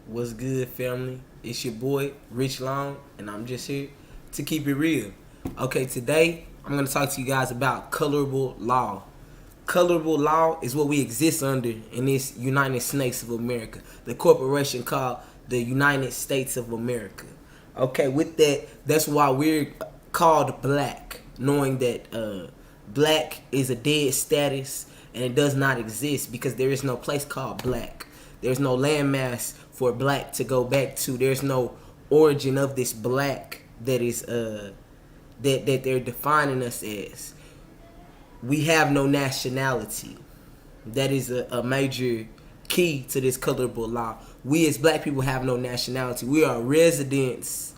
What's good, family? It's your boy, Rich Long, and I'm just here to keep it real. Okay, today I'm going to talk to you guys about colorable law. Colorable law is what we exist under in this United States of America, the corporation called the United States of America. Okay, with that, that's why we're called black, knowing that black is a dead status and it does not exist because there is no place called black. There's no landmass for black to go back to. There's no origin of this black that is that they're defining us as. We have no nationality. That is a major key to this colorable law. We as black people have no nationality. We are residents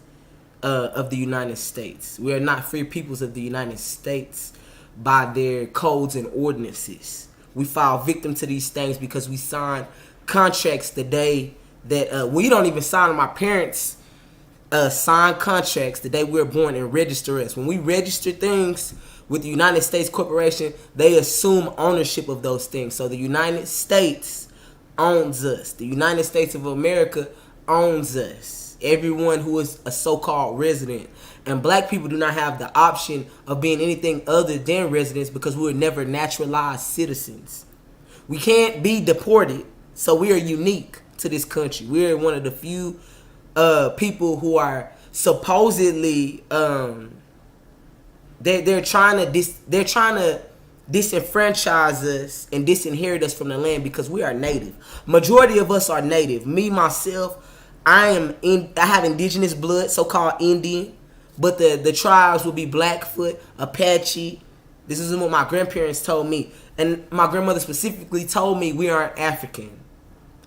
of the United States. We are not free peoples of the United States by their codes and ordinances. We fall victim to these things because we sign contracts the day that we don't even sign them. My parents sign contracts the day we were born and register us. When we register things with the United States Corporation, they assume ownership of those things. So the United States owns us. The United States of America owns us. Everyone who is a so-called resident. And black people do not have the option of being anything other than residents because we were never naturalized citizens. We can't be deported, so we are unique to this country. We are one of the few people who are supposedly they're trying to disenfranchise us and disinherit us from the land because we are native. Majority of us are native. Me myself, I have indigenous blood, so-called Indian, but the tribes will be Blackfoot, Apache. This is what my grandparents told me, and my grandmother specifically told me we aren't African.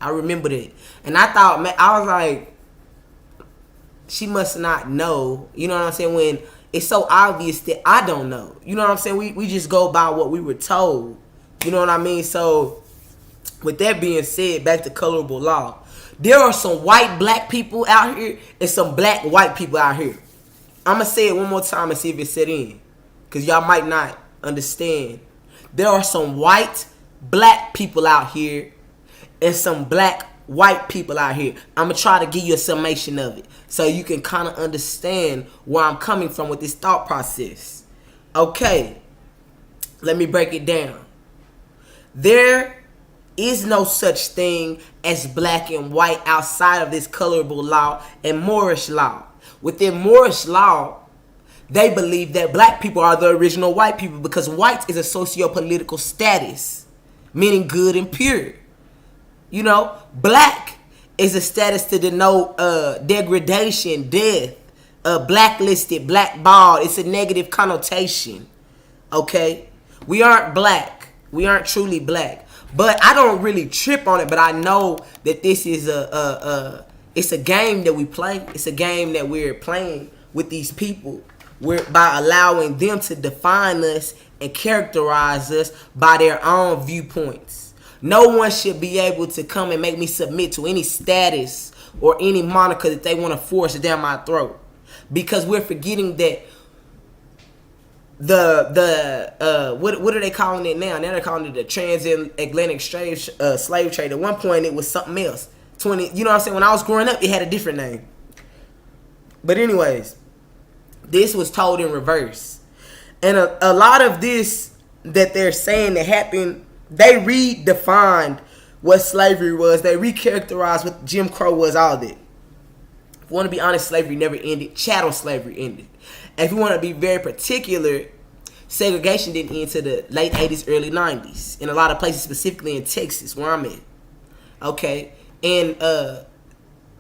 I remember that, and I thought, man, I was like, she must not know. You know what I'm saying? When it's so obvious that I don't know. You know what I'm saying? We just go by what we were told. You know what I mean? So, with that being said, back to colorable law. There are some white black people out here and some black white people out here. I'm going to say it one more time and see if it set in. Because y'all might not understand. There are some white black people out here and some black white people out here. I'm going to try to give you a summation of it so you can kind of understand where I'm coming from with this thought process. Okay, let me break it down. There is no such thing as black and white outside of this colorable law and Moorish law. Within Moorish law, they believe that black people are the original white people because white is a socio-political status, meaning good and pure. You know, black is a status to denote degradation, death, blacklisted, blackballed. It's a negative connotation. Okay? We aren't black. We aren't truly black. But I don't really trip on it, but I know that this is it's a game that we play. It's a game that we're playing with these people. By allowing them to define us and characterize us by their own viewpoints. No one should be able to come and make me submit to any status or any moniker that they want to force down my throat. Because we're forgetting that what are they calling it now? Now they're calling it the transatlantic slave trade. At one point it was something else. You know what I'm saying? When I was growing up, it had a different name. But anyways, this was told in reverse. And a lot of this that they're saying that happened, they redefined what slavery was. They recharacterized what Jim Crow was, all that. If you want to be honest, slavery never ended. Chattel slavery ended. And if you want to be very particular, segregation didn't end until the late 80s, early 90s. In a lot of places, specifically in Texas, where I'm at. Okay? And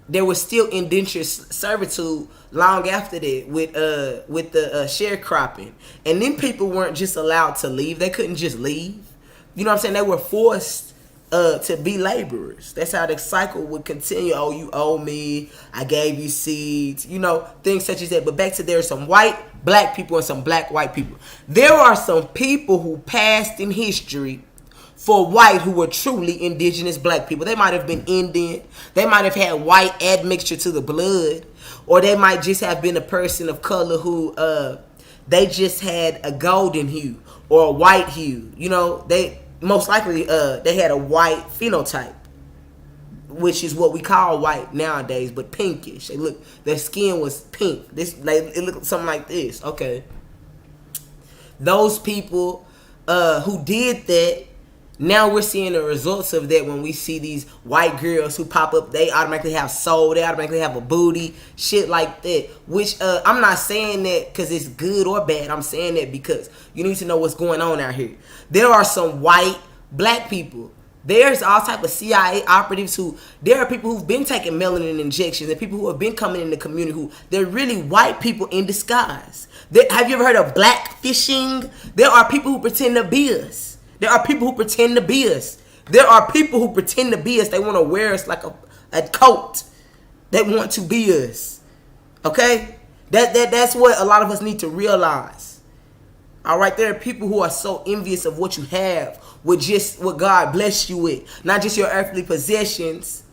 there was still indentured servitude long after that with the sharecropping. And then people weren't just allowed to leave. They couldn't just leave. You know what I'm saying? They were forced to be laborers. That's how the cycle would continue. Oh, you owe me. I gave you seeds. You know, things such as that. But back to there are some white black people and some black white people. There are some people who passed in history for white who were truly indigenous black people. They might have been Indian. They might have had white admixture to the blood. Or they might just have been a person of color who they just had a golden hue or a white hue. You know, they most likely they had a white phenotype. which is what we call white nowadays, but pinkish. They look, their skin was pink. It looked something like this. Okay, those people who did that, now we're seeing the results of that when we see these white girls who pop up. They automatically have soul. They automatically have a booty. Shit like that. Which I'm not saying that because it's good or bad. I'm saying that because you need to know what's going on out here. There are some white black people. There's all type of CIA operatives there are people who've been taking melanin injections and people who have been coming in the community who, they're really white people in disguise. Have you ever heard of black fishing? There are people who pretend to be us. There are people who pretend to be us. There are people who pretend to be us. They want to wear us like a coat. They want to be us. Okay? That's what a lot of us need to realize. All right? There are people who are so envious of what you have, with just what God blessed you with. Not just your earthly possessions,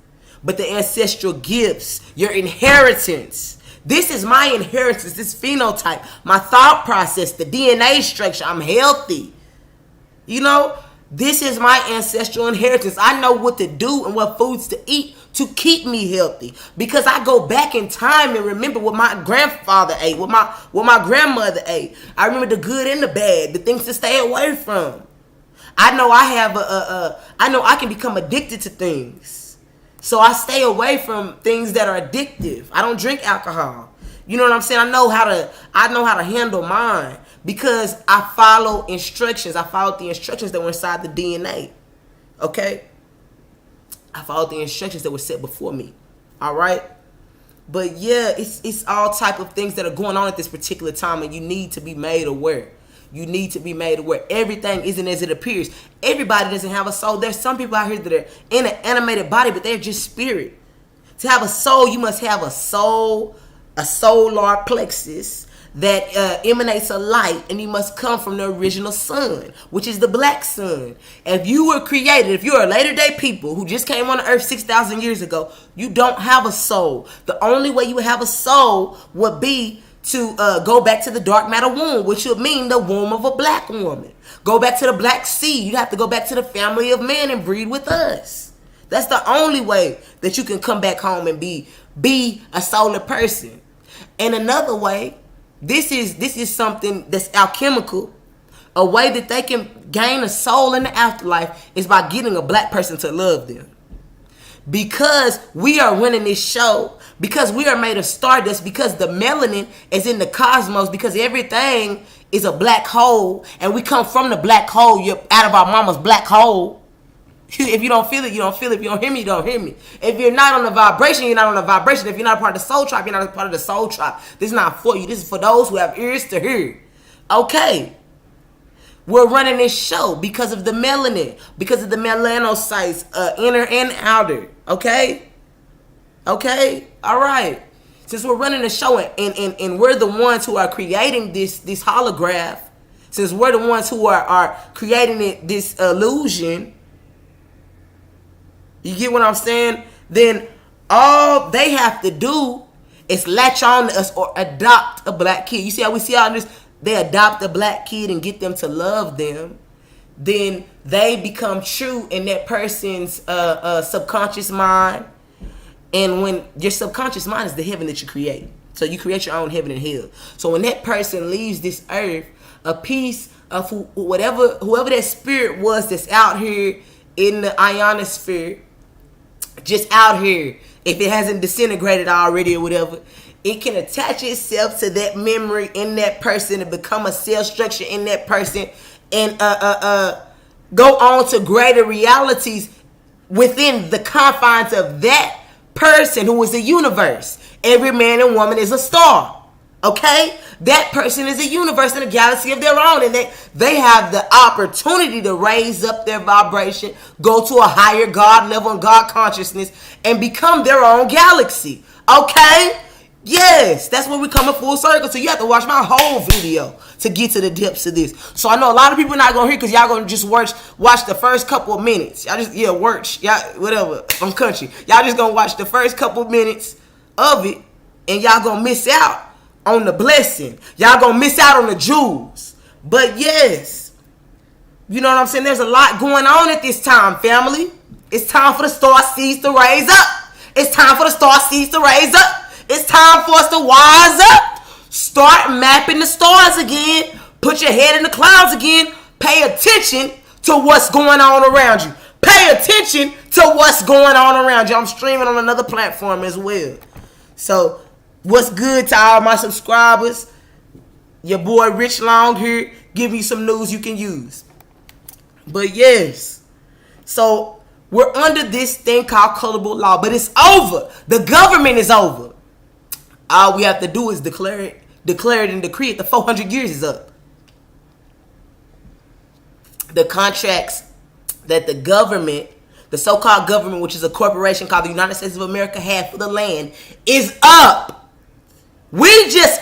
but the ancestral gifts, your inheritance. This is my inheritance, this phenotype, my thought process, the DNA structure. I'm healthy. You know, this is my ancestral inheritance. I know what to do and what foods to eat to keep me healthy, because I go back in time and remember what my grandfather ate, what my grandmother ate. I remember the good and the bad, the things to stay away from. I know I know I can become addicted to things, so I stay away from things that are addictive. I don't drink alcohol. You know what I'm saying? I know how to handle mine because I follow instructions. I followed the instructions that were inside the DNA. Okay? I followed the instructions that were set before me. All right? But yeah, it's all type of things that are going on at this particular time, and you need to be made aware. You need to be made aware. Everything isn't as it appears. Everybody doesn't have a soul. There's some people out here that are in an animated body, but they're just spirit. To have a soul, you must have a soul, a solar plexus that emanates a light, and you must come from the original sun, which is the black sun. If you were created, if you're a later day people who just came on the earth 6,000 years ago, you don't have a soul. The only way you would have a soul would be to go back to the dark matter womb, which would mean the womb of a black woman. Go back to the black seed. You have to go back to the family of man and breed with us. That's the only way that you can come back home and be a solar person. And another way, this is something that's alchemical. A way that they can gain a soul in the afterlife is by getting a black person to love them. Because we are running this show, because we are made of stardust, because the melanin is in the cosmos, because everything is a black hole, and we come from the black hole. You're out of our mama's black hole. If you don't feel it, you don't feel it. If you don't hear me, you don't hear me. If you're not on the vibration, you're not on the vibration. If you're not a part of the soul tribe, you're not a part of the soul tribe. This is not for you. This is for those who have ears to hear. Okay. We're running this show because of the melanin, because of the melanocytes, inner and outer. Okay? Okay? All right. Since we're running the show and we're the ones who are creating this holograph, since we're the ones who are creating this illusion, you get what I'm saying? Then all they have to do is latch on to us or adopt a black kid. You see how we see all this? They adopt a black kid and get them to love them. Then they become true in that person's subconscious mind. And when your subconscious mind is the heaven that you create. So you create your own heaven and hell. So when that person leaves this earth, a piece of whoever that spirit was that's out here in the ionosphere, just out here, if it hasn't disintegrated already or whatever, it can attach itself to that memory in that person and become a cell structure in that person and go on to greater realities within the confines of that person who is a universe. Every man and woman is a star. Okay? That person is a universe in a galaxy of their own, and they have the opportunity to raise up their vibration, go to a higher God level and God consciousness, and become their own galaxy. Okay? Yes, that's where we're coming full circle. So you have to watch my whole video to get to the depths of this. So I know a lot of people are not gonna hear because y'all gonna just watch the first couple of minutes. Y'all just whatever. I'm country. Y'all just gonna watch the first couple of minutes of it, and y'all gonna miss out on the blessing. Y'all gonna miss out on the jewels. But yes, you know what I'm saying? There's a lot going on at this time, family. It's time for the star seeds to raise up. It's time for the star seeds to raise up. It's time for us to wise up. Start mapping the stars again. Put your head in the clouds again. Pay attention to what's going on around you. Pay attention to what's going on around you. I'm streaming on another platform as well. So, what's good to all my subscribers? Your boy Rich Long here, giving you some news you can use. But yes, so we're under this thing called colorable law, but it's over. The government is over. All we have to do is declare it and decree it. The 400 years is up. The contracts that the government, the so-called government, which is a corporation called the United States of America, had for the land, is up. We just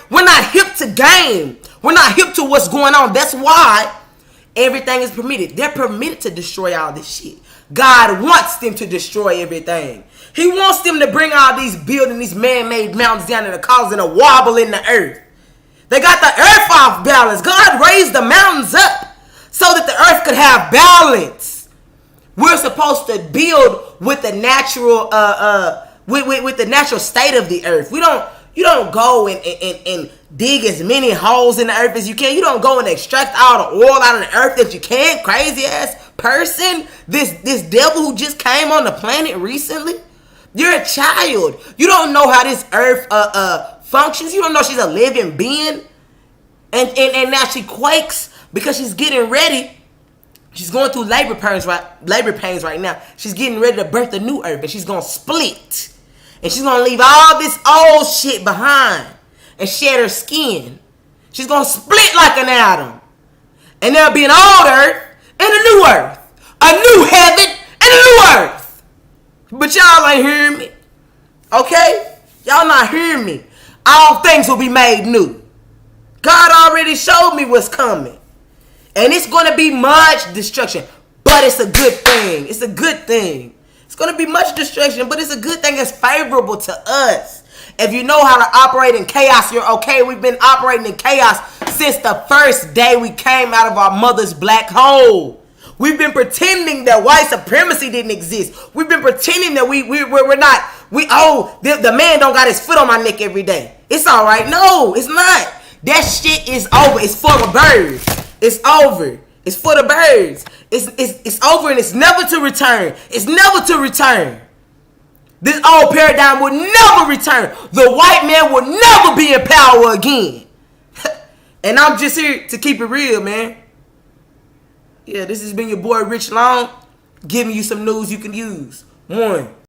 we're not hip to game. We're not hip to what's going on. That's why everything is permitted. They're permitted to destroy all this shit. God wants them to destroy everything. He wants them to bring all these buildings, these man-made mountains down, and are causing a wobble in the earth. They got the earth off balance. God raised the mountains up so that the earth could have balance. We're supposed to build with the natural, with the natural state of the earth. You don't go and dig as many holes in the earth as you can. You don't go and extract all the oil out of the earth that you can. Crazy ass person. This devil who just came on the planet recently. You're a child. You don't know how this earth functions. You don't know she's a living being. And now she quakes because she's getting ready. She's going through labor pains right now. She's getting ready to birth a new earth, and she's gonna split. And she's gonna leave all this old shit behind and shed her skin. She's gonna split like an atom. And there'll be an old earth and a new earth. A new heaven and a new earth. But y'all ain't hearing me. Okay? Y'all not hearing me. All things will be made new. God already showed me what's coming. And it's going to be much destruction. But it's a good thing. It's a good thing. It's going to be much destruction, but it's a good thing. It's favorable to us. If you know how to operate in chaos, you're okay. We've been operating in chaos since the first day we came out of our mother's black hole. We've been pretending that white supremacy didn't exist. We've been pretending that we're not. The man don't got his foot on my neck every day. It's all right. No, it's not. That shit is over. It's for the birds. It's over. It's for the birds. It's over and it's never to return. It's never to return. This old paradigm will never return. The white man will never be in power again. And I'm just here to keep it real, man. Yeah, this has been your boy Rich Long, giving you some news you can use. 1.